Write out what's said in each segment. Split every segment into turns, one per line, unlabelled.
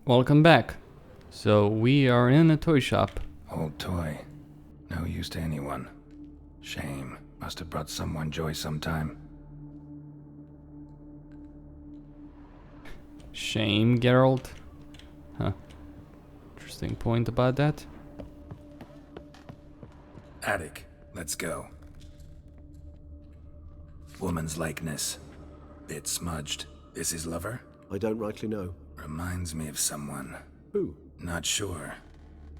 Welcome back. So we are in a toy shop.
Old toy. No use to anyone. Shame. Must have brought someone joy sometime.
Shame, Geralt? Huh. Interesting point about that.
Attic. Let's go. Woman's likeness. Bit smudged. This his lover?
I don't rightly know.
Reminds me of someone.
Who?
Not sure.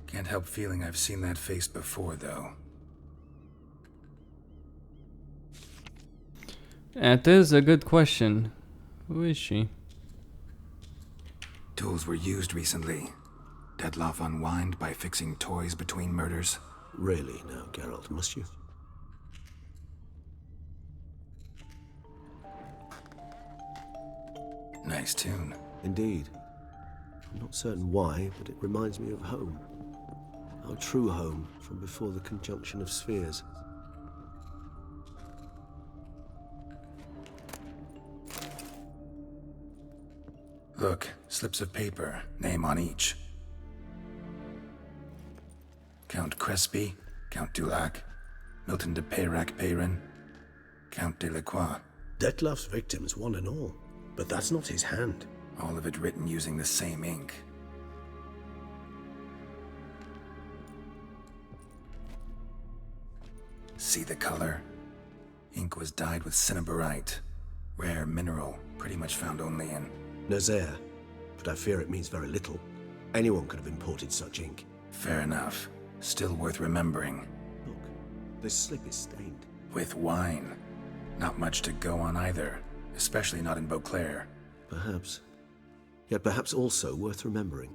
Can't help feeling I've seen that face before, though.
That is a good question. Who is she?
Tools were used recently. Dettlaff unwind by fixing toys between murders.
Really now, Geralt, must you?
Nice tune.
Indeed. I'm not certain why, but it reminds me of home. Our true home from before the conjunction of spheres.
Look, slips of paper, name on each. Count Crespi, Count Dulac, Milton de Peyrac-Peyrin, Count de Lacroix.
Dettlaff's victims, one and all. But that's not his hand.
All of it written using the same ink. See the color? Ink was dyed with cinnabarite. Rare mineral, pretty much found only in...
Nazaire. But I fear it means very little. Anyone could have imported such ink.
Fair enough. Still worth remembering.
Look, this slip is stained.
With wine. Not much to go on either. Especially not in Beauclair.
Perhaps. Yet perhaps also worth remembering.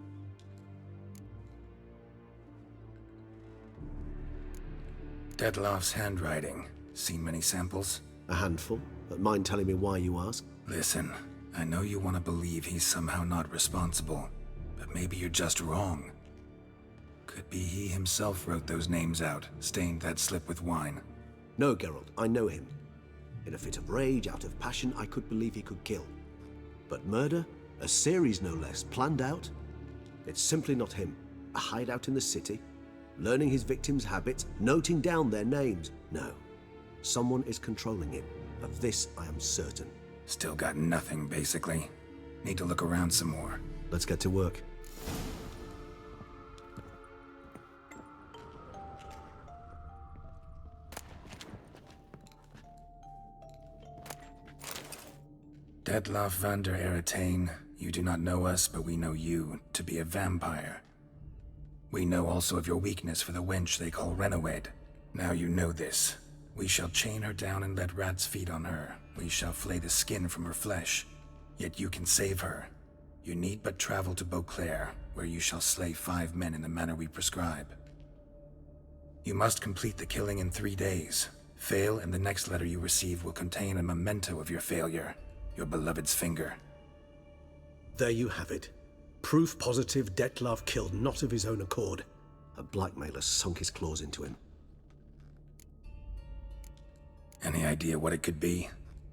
Dettlaff's handwriting. Seen many samples?
A handful, but mind telling me why you ask?
Listen, I know you want to believe he's somehow not responsible, but maybe you're just wrong. Could be he himself wrote those names out, stained that slip with wine.
No, Geralt, I know him. In a fit of rage, out of passion, I could believe he could kill. But murder? A series no less, planned out? It's simply not him. A hideout in the city, learning his victims' habits, noting down their names. No. Someone is controlling him. Of this I am certain.
Still got nothing, basically. Need to look around some more.
Let's get to work.
Dettlaff van der Eretain, you do not know us, but we know you to be a vampire. We know also of your weakness for the wench they call Renault. Now you know this. We shall chain her down and let rats feed on her. We shall flay the skin from her flesh. Yet you can save her. You need but travel to Beauclair, where you shall slay 5 men in the manner we prescribe. You must complete the killing in 3 days. Fail, and the next letter you receive will contain a memento of your failure. Your beloved's finger.
There you have it. Proof positive Dettlaff killed not of his own accord. A blackmailer sunk his claws into him.
Any idea what it could be?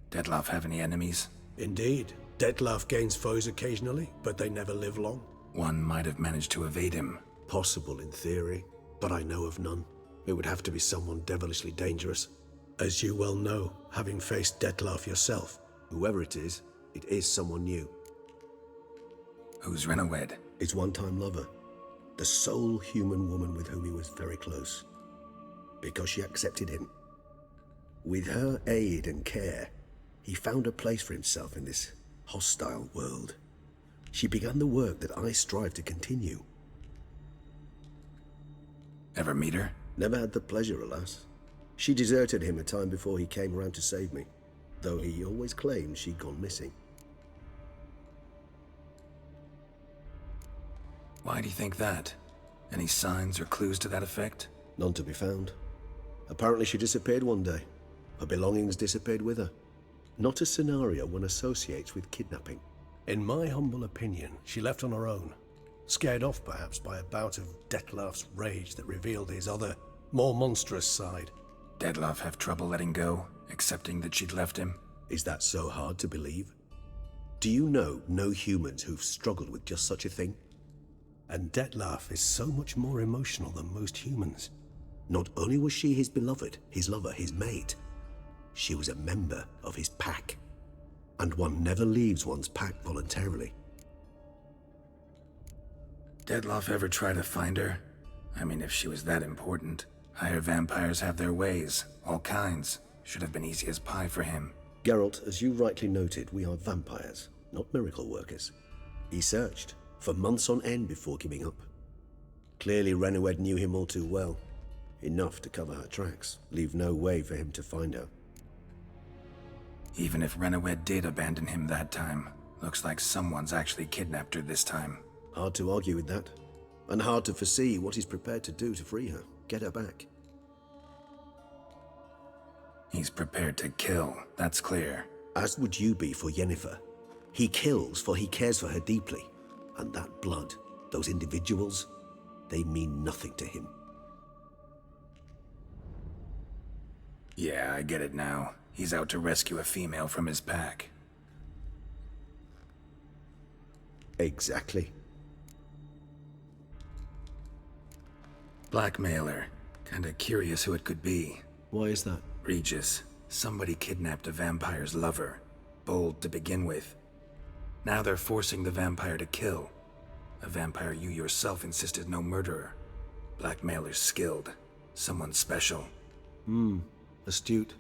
Dettlaff have any enemies?
Indeed. Dettlaff gains foes occasionally, but they never live long.
One might have managed to evade him.
Possible in theory, but I know of none. It would have to be someone devilishly dangerous. As you well know, having faced Dettlaff yourself. Whoever it is someone new.
Who's Renault?
His one-time lover. The sole human woman with whom he was very close. Because she accepted him. With her aid and care, he found a place for himself in this hostile world. She began the work that I strive to continue.
Ever meet her?
Never had the pleasure, alas. She deserted him a time before he came around to save me, though he always claimed she'd gone missing.
Why do you think that? Any signs or clues to that effect?
None to be found. Apparently she disappeared one day. Her belongings disappeared with her. Not a scenario one associates with kidnapping. In my humble opinion, she left on her own. Scared off perhaps by a bout of Dettlaff's rage that revealed his other, more monstrous side.
Dettlaff have trouble letting go, accepting that she'd left him?
Is that so hard to believe? Do you know no humans who've struggled with just such a thing? And Dettlaff is so much more emotional than most humans. Not only was she his beloved, his lover, his mate, she was a member of his pack. And one never leaves one's pack voluntarily.
Dettlaff ever try to find her? I mean, if she was that important. Higher vampires have their ways, all kinds. Should have been easy as pie for him.
Geralt, as you rightly noted, we are vampires, not miracle workers. He searched for months on end before giving up. Clearly Renault knew him all too well. Enough to cover her tracks, leave no way for him to find her.
Even if Renault did abandon him that time, looks like someone's actually kidnapped her this time.
Hard to argue with that. And hard to foresee what he's prepared to do to free her, get her back.
He's prepared to kill, that's clear.
As would you be for Yennefer. He kills for he cares for her deeply. And that blood, those individuals, they mean nothing to him.
Yeah, I get it now. He's out to rescue a female from his pack.
Exactly.
Blackmailer. Kinda curious who it could be.
Why is that?
Regis. Somebody kidnapped a vampire's lover. Bold to begin with. Now they're forcing the vampire to kill. A vampire you yourself insisted no murderer. Blackmailer's skilled. Someone special.
Astute.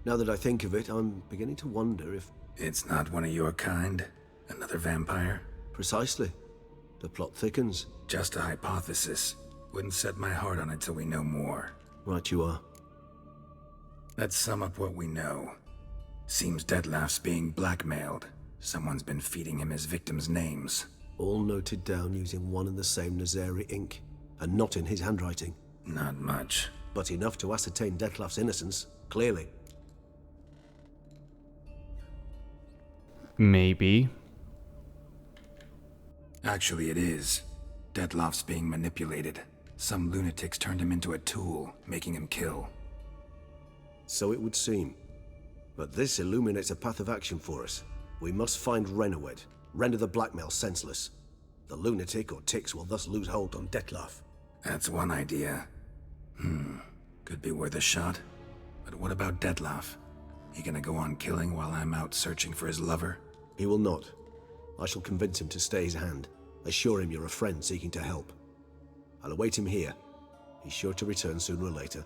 Now that I think of it, I'm beginning to wonder if...
It's not one of your kind? Another vampire?
Precisely. The plot thickens.
Just a hypothesis. Wouldn't set my heart on it till we know more.
Right you are.
Let's sum up what we know. Seems Dettlaff's being blackmailed. Someone's been feeding him his victims' names.
All noted down using one and the same Nazeri ink, and not in his handwriting.
Not much.
But enough to ascertain Dettlaff's innocence, clearly.
Maybe.
Actually, it is. Dettlaff's being manipulated. Some lunatics turned him into a tool, making him kill.
So it would seem. But this illuminates a path of action for us. We must find Renault, render the blackmail senseless. The lunatic or ticks will thus lose hold on Dettlaff.
That's one idea. Could be worth a shot. But what about Dettlaff? He gonna go on killing while I'm out searching for his lover?
He will not. I shall convince him to stay his hand. Assure him you're a friend seeking to help. I'll await him here. He's sure to return sooner or later.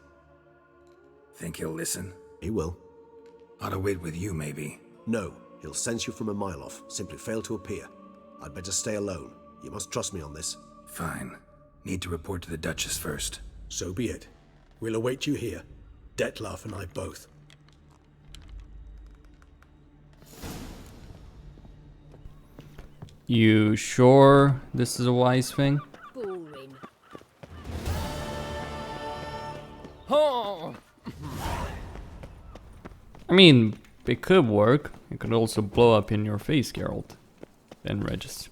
Think he'll listen?
He will.
Ought to wait with you, maybe.
No, he'll sense you from a mile off. Simply fail to appear. I'd better stay alone. You must trust me on this.
Fine. Need to report to the Duchess first.
So be it. We'll await you here. Dettlaff and I both.
You sure this is a wise thing?
Boring.
I mean, it could work. It could also blow up in your face, Geralt and Regis.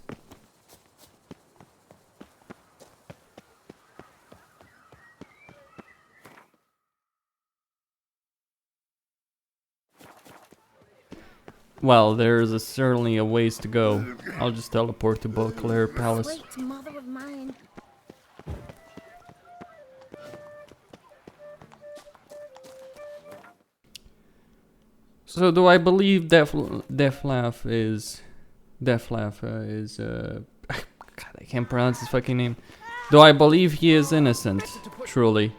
Well, there's certainly a ways to go. I'll just teleport to Beauclair Palace.
Sweet mother of mine.
So do I believe Dettlaff is God, I can't pronounce his fucking name. Do I believe he is innocent? Truly.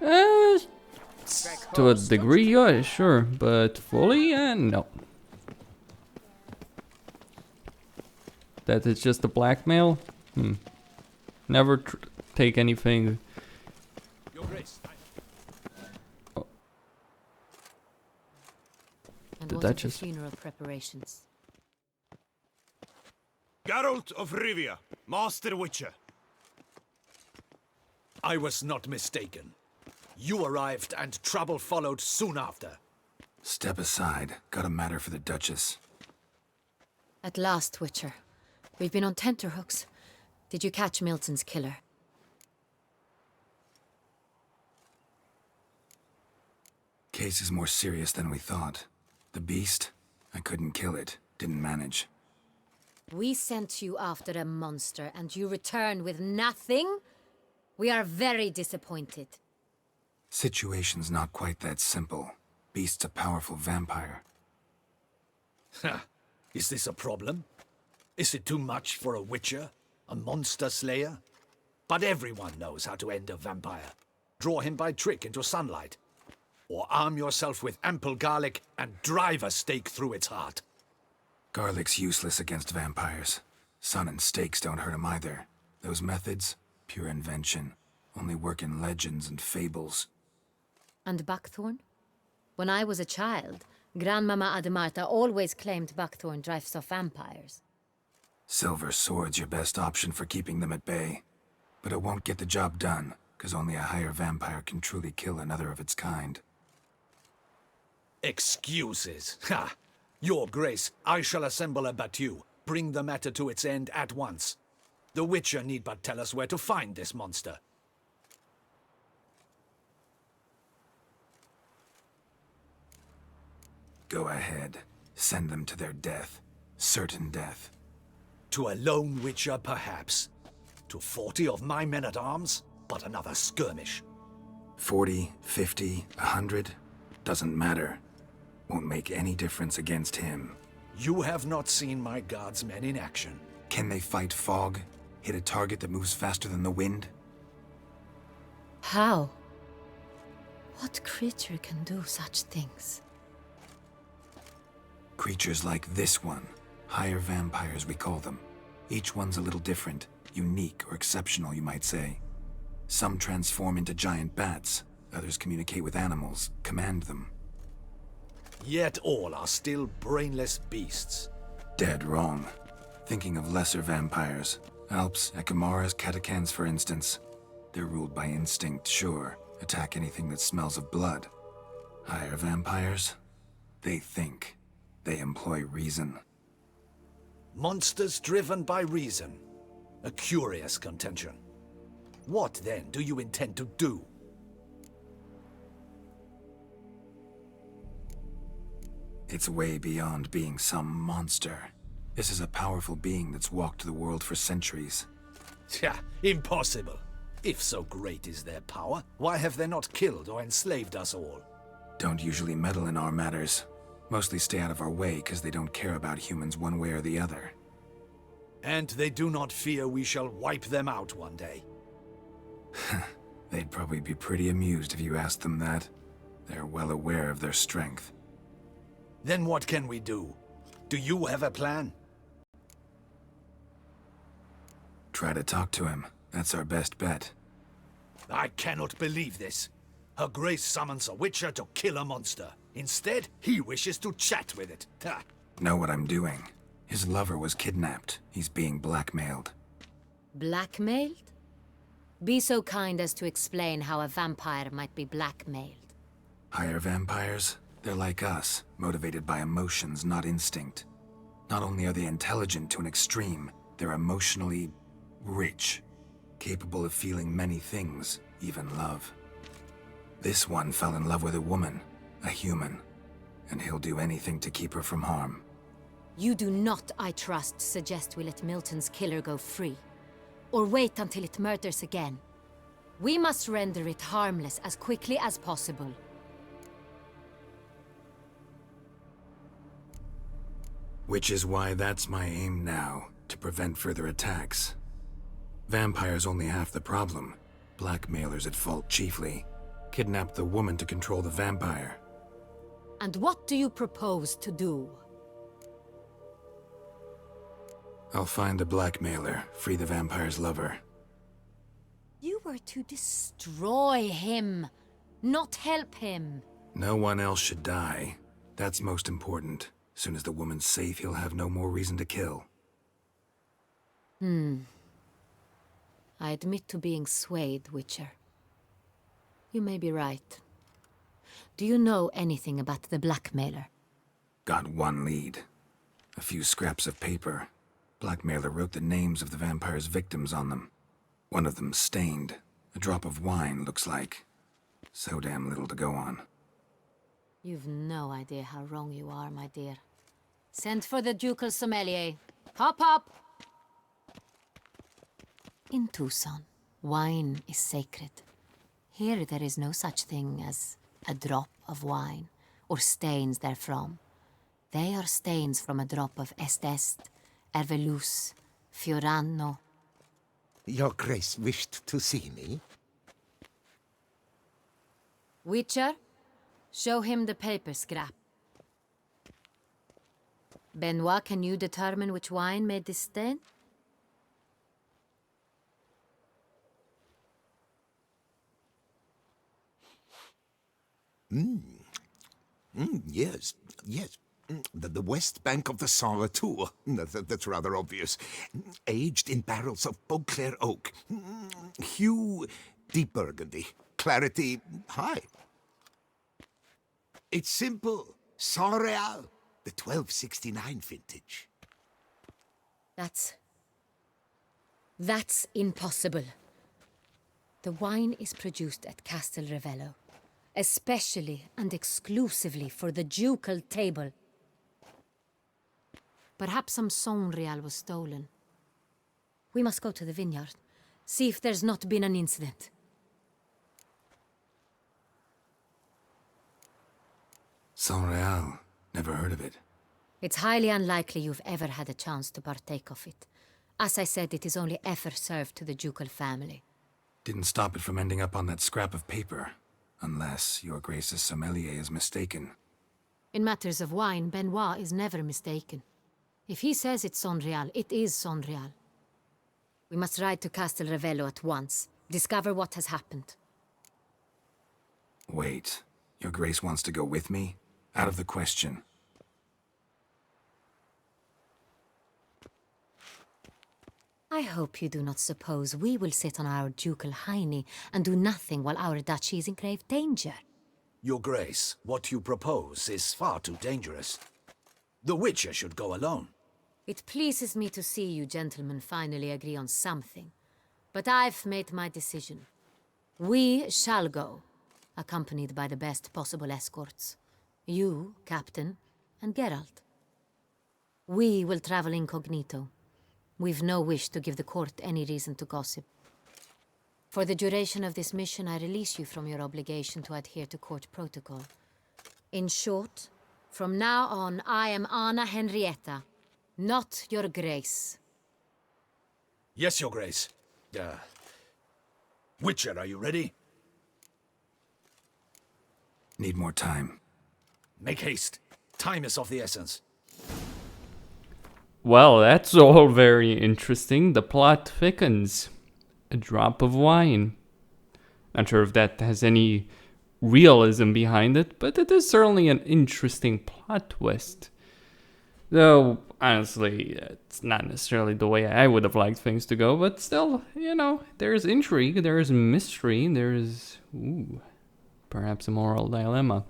To a degree, yeah, sure, but fully, no. That it's just a blackmail? Never take anything. Oh.
And
The
what of
Duchess.
the funeral preparations?
Geralt of Rivia, Master Witcher.
I was not mistaken. You arrived and trouble followed soon after.
Step aside. Got a matter for the Duchess.
At last, Witcher. We've been on tenterhooks. Did you catch Milton's killer?
Case is more serious than we thought. The beast? I couldn't kill it. Didn't manage.
We sent you after a monster and you return with nothing? We are very disappointed.
Situation's not quite that simple. Beast's a powerful vampire.
Ha! Is this a problem? Is it too much for a witcher? A monster slayer? But everyone knows how to end a vampire. Draw him by trick into sunlight. Or arm yourself with ample garlic and drive a stake through its heart.
Garlic's useless against vampires. Sun and stakes don't hurt him either. Those methods, pure invention, only work in legends and fables.
And buckthorn? When I was a child, Grandmama Ademarta always claimed buckthorn drives off vampires.
Silver sword's your best option for keeping them at bay. But it won't get the job done, because only a higher vampire can truly kill another of its kind.
Excuses. Ha! Your Grace, I shall assemble a battue. Bring the matter to its end at once. The Witcher need but tell us where to find this monster.
Go ahead. Send them to their death. Certain death.
To a lone Witcher, perhaps. To 40 of my men-at-arms, but another skirmish.
40, 50, 100? Doesn't matter. Won't make any difference against him.
You have not seen my guardsmen in action.
Can they fight fog? Hit a target that moves faster than the wind?
How? What creature can do such things?
Creatures like this one. Higher vampires, we call them. Each one's a little different. Unique or exceptional, you might say. Some transform into giant bats. Others communicate with animals, command them.
Yet all are still brainless beasts.
Dead wrong. Thinking of lesser vampires. Alps, Ekamaras, Catechans, for instance. They're ruled by instinct, sure. Attack anything that smells of blood. Higher vampires? They think. They employ reason.
Monsters driven by reason. A curious contention. What, then, do you intend to do?
It's way beyond being some monster. This is a powerful being that's walked the world for centuries.
Tja, impossible. If so great is their power, why have they not killed or enslaved us all?
Don't usually meddle in our matters. Mostly stay out of our way because they don't care about humans one way or the other.
And they do not fear we shall wipe them out one day.
They'd probably be pretty amused if you asked them that. They're well aware of their strength.
Then what can we do? Do you have a plan?
Try to talk to him. That's our best bet.
I cannot believe this. Her Grace summons a Witcher to kill a monster. Instead, he wishes to chat with it. Ha!
Know what I'm doing. His lover was kidnapped. He's being blackmailed.
Blackmailed? Be so kind as to explain how a vampire might be blackmailed.
Higher vampires? They're like us, motivated by emotions, not instinct. Not only are they intelligent to an extreme, they're emotionally rich, capable of feeling many things, even love. This one fell in love with a woman, a human, and he'll do anything to keep her from harm.
You do not, I trust, suggest we let Milton's killer go free. Or wait until it murders again. We must render it harmless as quickly as possible.
Which is why that's my aim now, to prevent further attacks. Vampire's only half the problem. Blackmailer's at fault chiefly. Kidnapped the woman to control the vampire.
And what do you propose to do?
I'll find the blackmailer, free the vampire's lover.
You were to destroy him, not help him.
No one else should die. That's most important. Soon as the woman's safe, he'll have no more reason to kill.
I admit to being swayed, Witcher. You may be right. Do you know anything about the blackmailer?
Got one lead. A few scraps of paper. Blackmailer wrote the names of the vampire's victims on them. One of them stained. A drop of wine, looks like. So damn little to go on.
You've no idea how wrong you are, my dear. Send for the ducal sommelier. Hop, hop! In Tucson, wine is sacred. Here there is no such thing as a drop of wine, or stains therefrom. They are stains from a drop of Est, Ervelus, Fiorano.
Your Grace wished to see me?
Witcher, show him the paper scrap. Benoit, can you determine which wine made this stain?
Yes, yes. The west bank of the Saint Retour. That's rather obvious. Aged in barrels of Beauclair oak. Hue, deep burgundy. Clarity, high. It's simple. Saint Real, the 1269 vintage.
That's impossible. The wine is produced at Castel Revello, especially and exclusively for the ducal table. Perhaps some Saint Real was stolen. We must go to the vineyard, see if there's not been an incident.
Saint Real. Never heard of it.
It's highly unlikely you've ever had a chance to partake of it. As I said, it is only ever served to the ducal family.
Didn't stop it from ending up on that scrap of paper. Unless your Grace's sommelier is mistaken.
In matters of wine, Benoit is never mistaken. If he says it's Saint Real, it is Saint Real. We must ride to Castel Revello at once. Discover what has happened.
Wait. Your Grace wants to go with me? Out of the question.
I hope you do not suppose we will sit on our ducal hiney and do nothing while our duchy is in grave danger.
Your Grace, what you propose is far too dangerous. The Witcher should go alone.
It pleases me to see you gentlemen finally agree on something. But I've made my decision. We shall go, accompanied by the best possible escorts. You, Captain, and Geralt. We will travel incognito. We've no wish to give the court any reason to gossip. For the duration of this mission, I release you from your obligation to adhere to court protocol. In short, from now on, I am Anna Henrietta, not your Grace.
Yes, Your Grace. Witcher, are you ready?
Need more time.
Make haste. Time is of the essence.
Well, that's all very interesting. The plot thickens. A drop of wine. Not sure if that has any realism behind it, but it is certainly an interesting plot twist. Though, honestly, it's not necessarily the way I would have liked things to go, but still, you know, there's intrigue, there's mystery, there's, perhaps a moral dilemma.